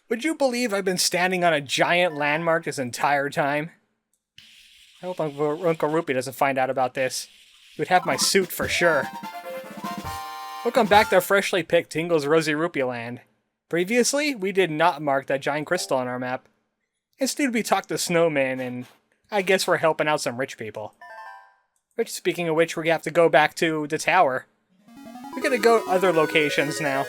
Would you believe I've been standing on a giant landmark this entire time? I hope Uncle Rupee doesn't find out about this. He would have my suit for sure. Welcome back to freshly picked Tingle's Rosy Rupeeland. Previously, we did not mark that giant crystal on our map. Instead, we talked to snowmen, and I guess we're helping out some rich people. Which, speaking of which, we have to go back to the tower. We're gonna go other locations now.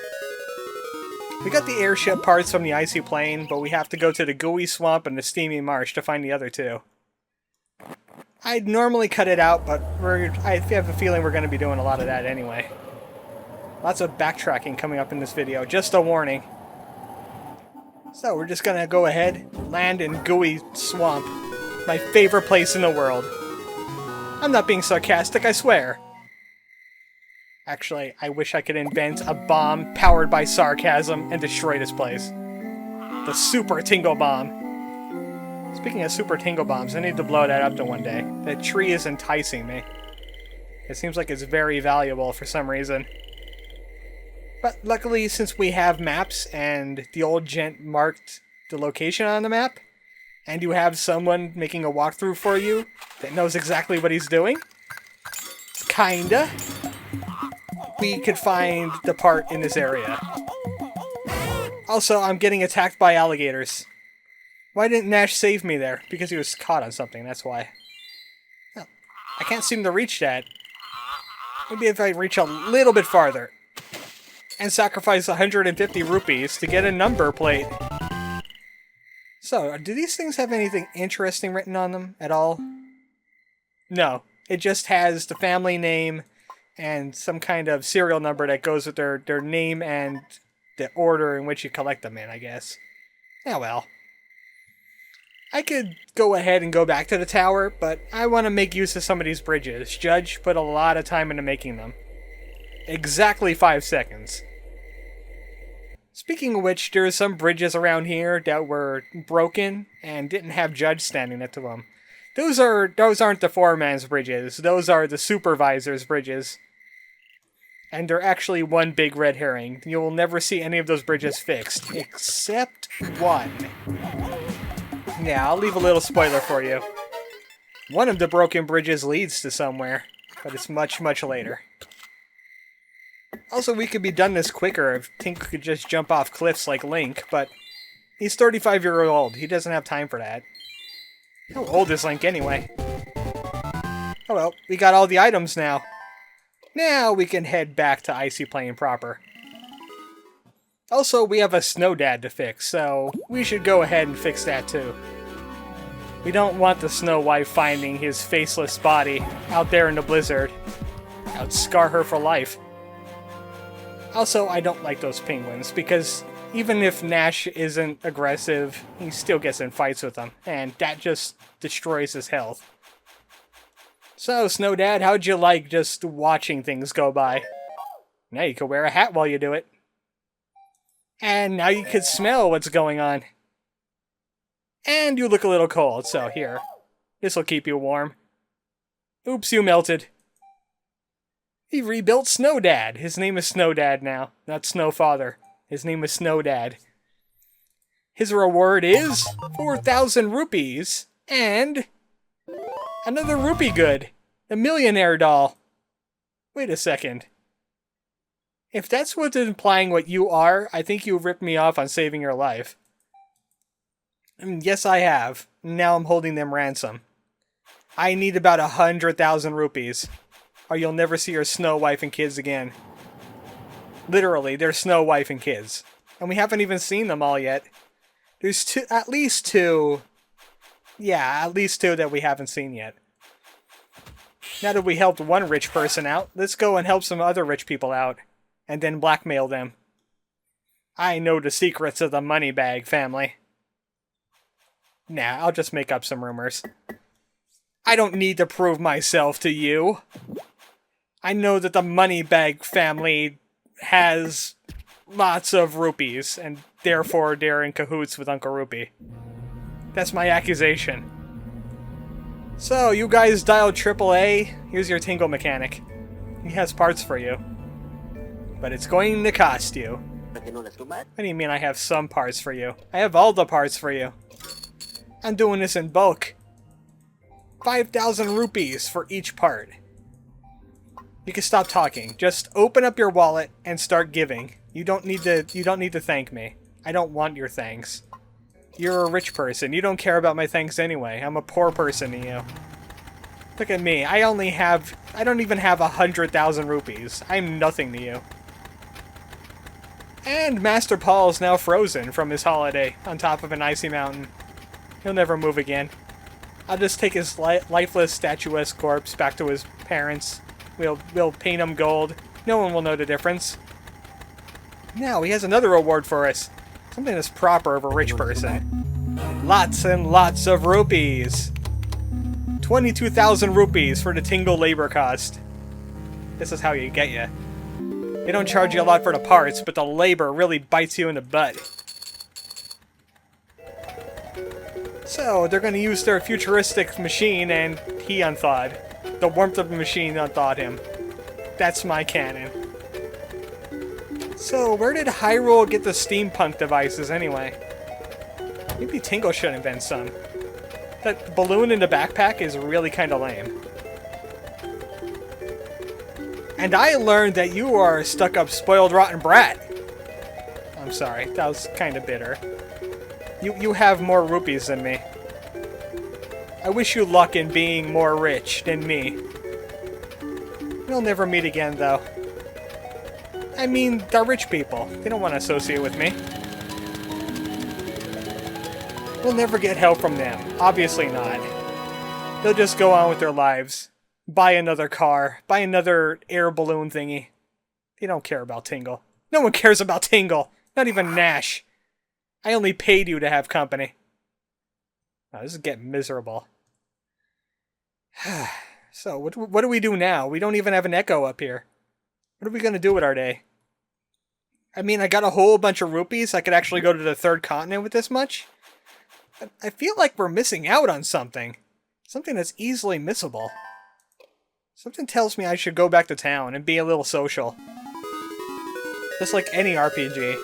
We got the airship parts from the icy plain, but we have to go to the gooey swamp and the steamy marsh to find the other two. I'd normally cut it out, but I have a feeling we're going to be doing a lot of that anyway. Lots of backtracking coming up in this video, just a warning. So we're just going to go ahead, land in gooey swamp. My favorite place in the world. I'm not being sarcastic, I swear. Actually, I wish I could invent a bomb powered by sarcasm and destroy this place. The Super Tingle Bomb. Speaking of Super Tingle Bombs, I need to blow that up to one day. That tree is enticing me. It seems like it's very valuable for some reason. But luckily, since we have maps and the old gent marked the location on the map, and you have someone making a walkthrough for you that knows exactly what he's doing, kinda, we could find the part in this area. Also, I'm getting attacked by alligators. Why didn't Nash save me there? Because he was caught on something, that's why. Oh, I can't seem to reach that. Maybe if I reach a little bit farther. And sacrifice 150 rupees to get a number plate. So, do these things have anything interesting written on them at all? No. It just has the family name and some kind of serial number that goes with their name and the order in which you collect them in, I guess. Yeah, well. I could go ahead and go back to the tower, but I want to make use of some of these bridges. Judge put a lot of time into making them. Exactly 5 seconds. Speaking of which, there's some bridges around here that were broken and didn't have Judge standing next to them. Those aren't the foreman's bridges. Those are the supervisor's bridges. And they're actually one big red herring. You will never see any of those bridges fixed, except one. Yeah, I'll leave a little spoiler for you. One of the broken bridges leads to somewhere, but it's much, much later. Also, we could be done this quicker if Tink could just jump off cliffs like Link, but he's 35 years old. He doesn't have time for that. How old is Link anyway? Oh well, we got all the items now. Now we can head back to Icy Plain proper. Also, we have a snow dad to fix, so we should go ahead and fix that too. We don't want the snow wife finding his faceless body out there in the blizzard. That would scar her for life. Also, I don't like those penguins, because even if Nash isn't aggressive, he still gets in fights with them, and that just destroys his health. So, Snow Dad, how'd you like just watching things go by? Now you can wear a hat while you do it. And now you can smell what's going on. And you look a little cold, so here. This'll keep you warm. Oops, you melted. He rebuilt Snow Dad. His name is Snow Dad now, not Snow Father. His name is Snow Dad. His reward is 4,000 rupees and another rupee good. A millionaire doll. Wait a second. If that's what's implying what you are, I think you ripped me off on saving your life. Yes, I have. Now I'm holding them ransom. I need about 100,000 rupees, or you'll never see your Snow Wife and kids again. Literally, they're Snow Wife and kids. And we haven't even seen them all yet. There's at least two. Yeah, at least two that we haven't seen yet. Now that we helped one rich person out, let's go and help some other rich people out. And then blackmail them. I know the secrets of the Moneybag family. Nah, I'll just make up some rumors. I don't need to prove myself to you. I know that the Moneybag family has lots of rupees, and therefore they're in cahoots with Uncle Rupee. That's my accusation. So, you guys dialed AAA, here's your Tingle mechanic. He has parts for you. But it's going to cost you. What do you mean I have some parts for you? I have all the parts for you. I'm doing this in bulk. 5,000 rupees for each part. You can stop talking. Just open up your wallet and start giving. You don't need to thank me. I don't want your thanks. You're a rich person. You don't care about my thanks anyway. I'm a poor person to you. Look at me. I don't even have 100,000 rupees. I'm nothing to you. And Master Paul is now frozen from his holiday on top of an icy mountain. He'll never move again. I'll just take his lifeless, statuesque corpse back to his parents. We'll paint him gold. No one will know the difference. Now he has another reward for us. Something that's proper of a rich person. Lots and lots of rupees. 22,000 rupees for the Tingle labor cost. This is how you get you. They don't charge you a lot for the parts, but the labor really bites you in the butt. So, they're going to use their futuristic machine, and he unthawed. The warmth of the machine unthawed him. That's my canon. So, where did Hyrule get the steampunk devices anyway? Maybe Tingle should invent some. That balloon in the backpack is really kind of lame. And I learned that you are a stuck-up, spoiled, rotten brat. I'm sorry, that was kind of bitter. You have more rupees than me. I wish you luck in being more rich than me. We'll never meet again, though. I mean, they're rich people. They don't want to associate with me. We'll never get help from them. Obviously not. They'll just go on with their lives. Buy another car. Buy another air balloon thingy. They don't care about Tingle. No one cares about Tingle. Not even Nash. I only paid you to have company. Oh, this is getting miserable. So, what do we do now? We don't even have an echo up here. What are we going to do with our day? I mean, I got a whole bunch of rupees. I could actually go to the third continent with this much. I feel like we're missing out on something. Something that's easily missable. Something tells me I should go back to town and be a little social. Just like any RPG.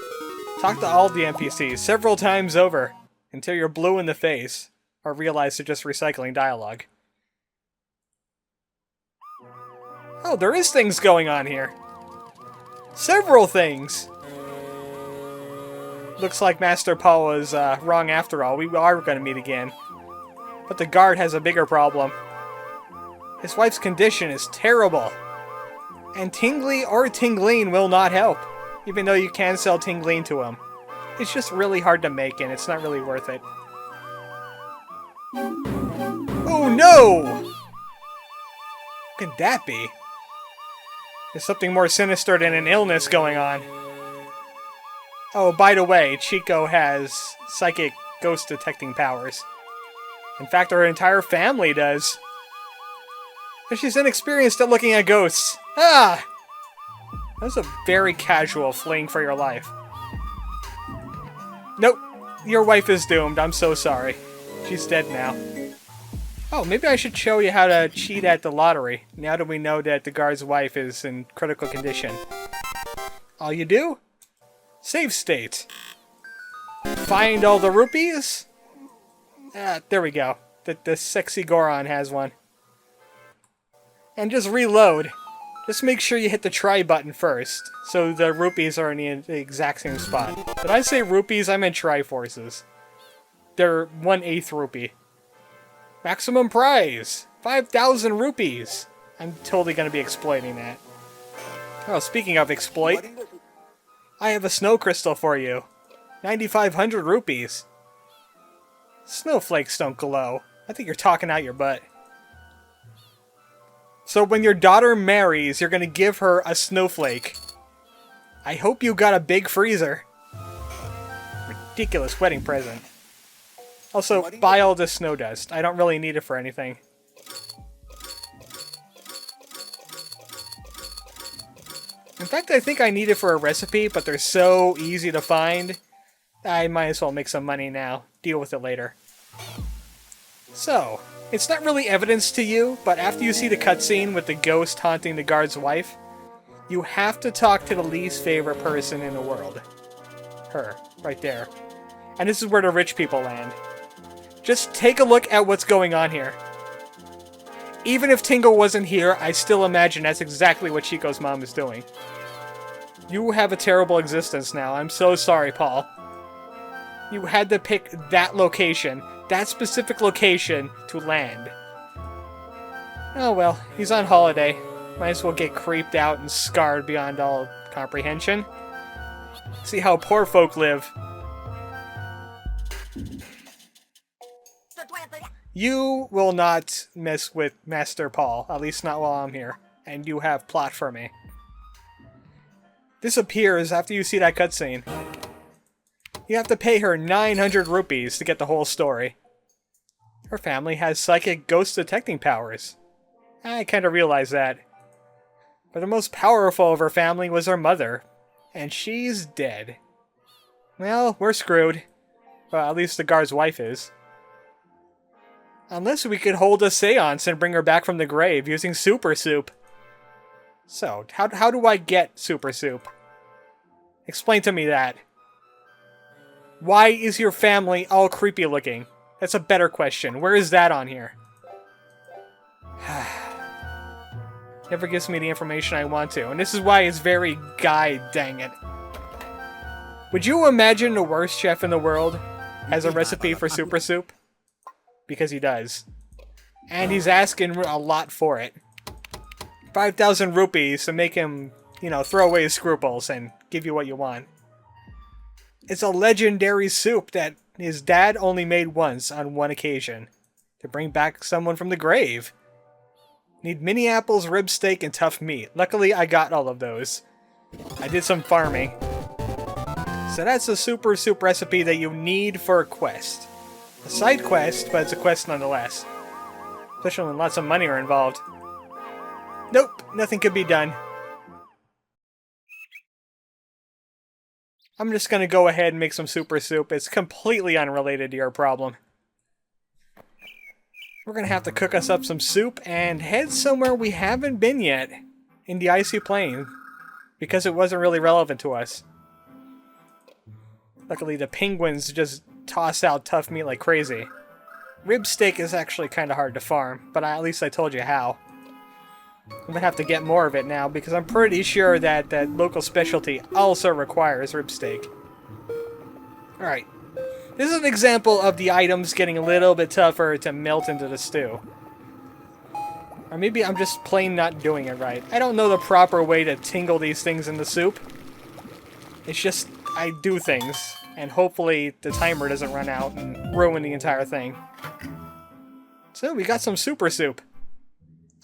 Talk to all the NPCs several times over until you're blue in the face or realize they're just recycling dialogue. Oh, there is things going on here. Several things! Looks like Master Paul was wrong after all. We are going to meet again. But the guard has a bigger problem. His wife's condition is terrible. And Tingly or Tingleen will not help. Even though you can sell Tingleen to him. It's just really hard to make and it's not really worth it. Oh no! What could that be? There's something more sinister than an illness going on. Oh, by the way, Chico has psychic ghost detecting powers. In fact, her entire family does. But she's inexperienced at looking at ghosts. Ah! That was a very casual fling for your life. Nope. Your wife is doomed. I'm so sorry. She's dead now. Oh, maybe I should show you how to cheat at the lottery, now that we know that the guard's wife is in critical condition. All you do? Save state. Find all the rupees? Ah, there we go. The sexy Goron has one. And just reload. Just make sure you hit the try button first, so the rupees are in the exact same spot. Did I say rupees? I meant Triforces. They're 1/8 rupee. Maximum prize! 5,000 rupees! I'm totally going to be exploiting that. Oh, speaking of exploit, I have a snow crystal for you. 9,500 rupees. Snowflakes don't glow. I think you're talking out your butt. So when your daughter marries, you're going to give her a snowflake. I hope you got a big freezer. Ridiculous wedding present. Also, buy all this snow dust. I don't really need it for anything. In fact, I think I need it for a recipe, but they're so easy to find. I might as well make some money now. Deal with it later. So, it's not really evidence to you, but after you see the cutscene with the ghost haunting the guard's wife, you have to talk to the least favorite person in the world. Her. Right there. And this is where the rich people land. Just take a look at what's going on here. Even if Tingle wasn't here, I still imagine that's exactly what Chico's mom is doing. You have a terrible existence now. I'm so sorry, Paul. You had to pick that location, that specific location, to land. Oh well, he's on holiday. Might as well get creeped out and scarred beyond all comprehension. See how poor folk live. You will not mess with Master Paul, at least not while I'm here. And you have plot for me. This appears after you see that cutscene. You have to pay her 900 rupees to get the whole story. Her family has psychic ghost detecting powers. I kinda realized that. But the most powerful of her family was her mother. And she's dead. Well, we're screwed. Well, at least the guard's wife is. Unless we could hold a seance and bring her back from the grave using Super Soup. So, how do I get Super Soup? Explain to me that. Why is your family all creepy looking? That's a better question. Where is that on here? Never gives me the information I want to, and this is why it's very guide, dang it. Would you imagine the worst chef in the world has a recipe for Super Soup? Because he does. And he's asking a lot for it. 5,000 rupees to make him, you know, throw away his scruples and give you what you want. It's a legendary soup that his dad only made once on one occasion. To bring back someone from the grave. Need mini apples, rib steak, and tough meat. Luckily, I got all of those. I did some farming. So that's a Super Soup recipe that you need for a quest. A side quest, but it's a quest nonetheless. Especially when lots of money are involved. Nope, nothing could be done. I'm just gonna go ahead and make some Super Soup. It's completely unrelated to your problem. We're gonna have to cook us up some soup and head somewhere we haven't been yet. In the icy plain. Because it wasn't really relevant to us. Luckily the penguins just toss out tough meat like crazy. Rib steak is actually kinda hard to farm, but at least I told you how. I'm gonna have to get more of it now because I'm pretty sure that that local specialty also requires rib steak. Alright. This is an example of the items getting a little bit tougher to melt into the stew. Or maybe I'm just plain not doing it right. I don't know the proper way to tingle these things in the soup. It's just, I do things, and hopefully the timer doesn't run out and ruin the entire thing. So, we got some Super Soup.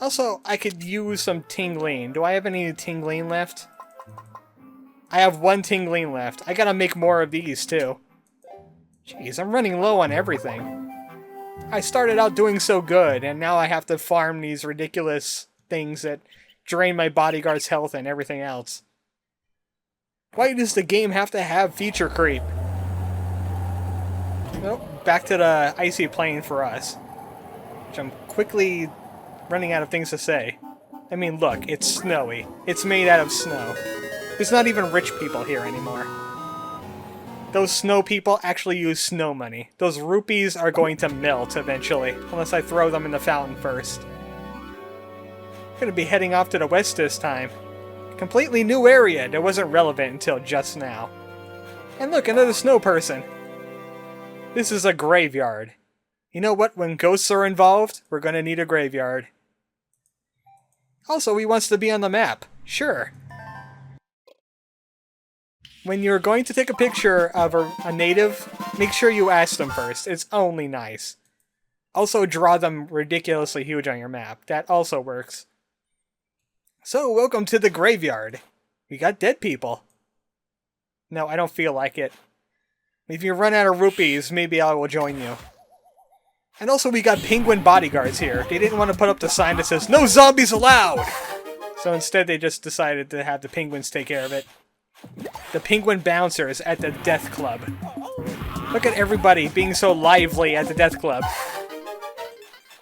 Also, I could use some tingling. Do I have any tingling left? I have one tingling left. I gotta make more of these, too. Jeez, I'm running low on everything. I started out doing so good, and now I have to farm these ridiculous things that drain my bodyguard's health and everything else. Why does the game have to have feature creep? Well, back to the icy plain for us. Which I'm quickly running out of things to say. I mean, look, it's snowy. It's made out of snow. There's not even rich people here anymore. Those snow people actually use snow money. Those rupees are going to melt eventually, unless I throw them in the fountain first. I'm gonna be heading off to the west this time. Completely new area that wasn't relevant until just now. And look, another snow person. This is a graveyard. You know what? When ghosts are involved, we're gonna need a graveyard. Also, he wants to be on the map. Sure. When you're going to take a picture of a native, make sure you ask them first. It's only nice. Also, draw them ridiculously huge on your map. That also works. So, welcome to the graveyard. We got dead people. No, I don't feel like it. If you run out of rupees, maybe I will join you. And also, we got penguin bodyguards here. They didn't want to put up the sign that says, "No zombies allowed!" So instead, they just decided to have the penguins take care of it. The penguin bouncers at the death club. Look at everybody being so lively at the death club.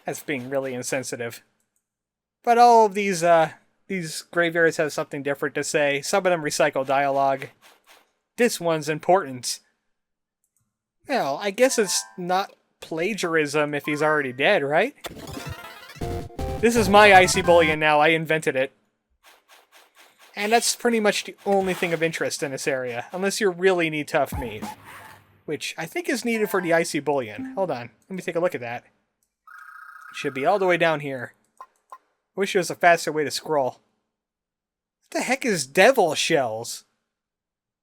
That's being really insensitive. But all of these graveyards have something different to say. Some of them recycle dialogue. This one's important. Well, I guess it's not plagiarism if he's already dead, right? This is my icy bullion now. I invented it. And that's pretty much the only thing of interest in this area, unless you really need tough meat. Which I think is needed for the icy bullion. Hold on, let me take a look at that. It should be all the way down here. I wish there was a faster way to scroll. What the heck is devil shells?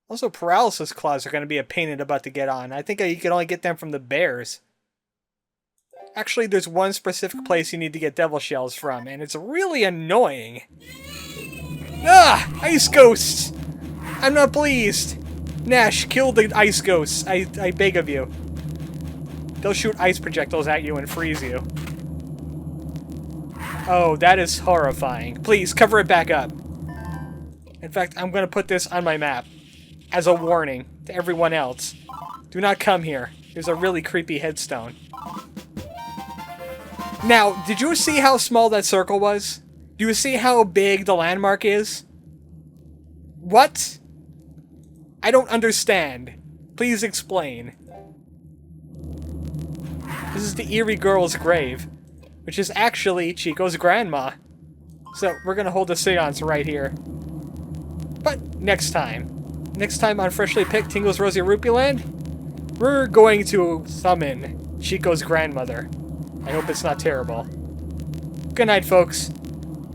Also, paralysis claws are going to be a pain in the butt to get on. I think you can only get them from the bears. Actually, there's one specific place you need to get devil shells from, and it's really annoying. Ah! Ice ghosts! I'm not pleased! Nash, kill the ice ghosts. I beg of you. They'll shoot ice projectiles at you and freeze you. Oh, that is horrifying. Please, cover it back up. In fact, I'm going to put this on my map as a warning to everyone else. Do not come here. There's a really creepy headstone. Now, did you see how small that circle was? Do you see how big the landmark is? What? I don't understand. Please explain. This is the eerie girl's grave, which is actually Chico's grandma. So we're gonna hold a seance right here. But next time on Freshly Picked Tingle's Rosy Rupeeland, we're going to summon Chico's grandmother. I hope it's not terrible. Good night, folks.